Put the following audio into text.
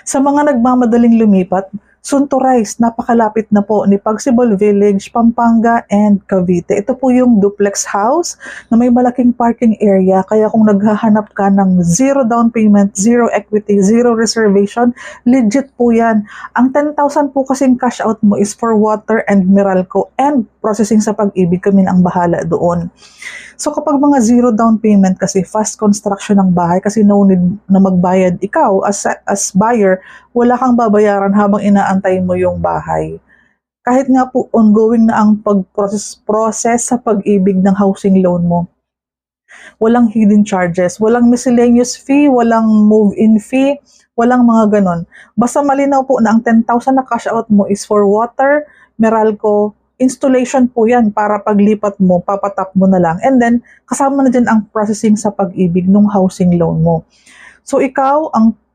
Sa mga nagmamadaling lumipat, Suntorise, napakalapit na po ni Pagsibol Village, Pampanga and Cavite. Ito po yung duplex house na may malaking parking area. Kaya kung naghahanap ka ng zero down payment, zero equity, zero reservation, legit po yan. Ang 10,000 po kasing cash out mo is for water and Meralco and processing sa Pag-ibig, kami na ang bahala doon. So kapag mga zero down payment kasi fast construction ng bahay kasi no need na magbayad ikaw as buyer, wala kang babayaran habang inaantay mo yung bahay. Kahit nga po ongoing na ang process sa Pag-ibig ng housing loan mo, walang hidden charges, walang miscellaneous fee, walang move-in fee, walang mga ganon. Basta malinaw po na ang 10,000 na cash out mo is for water, Meralco, installation po yan para paglipat mo, papatap mo na lang. And then, kasama na dyan ang processing sa Pag-ibig ng housing loan mo. So ikaw, ang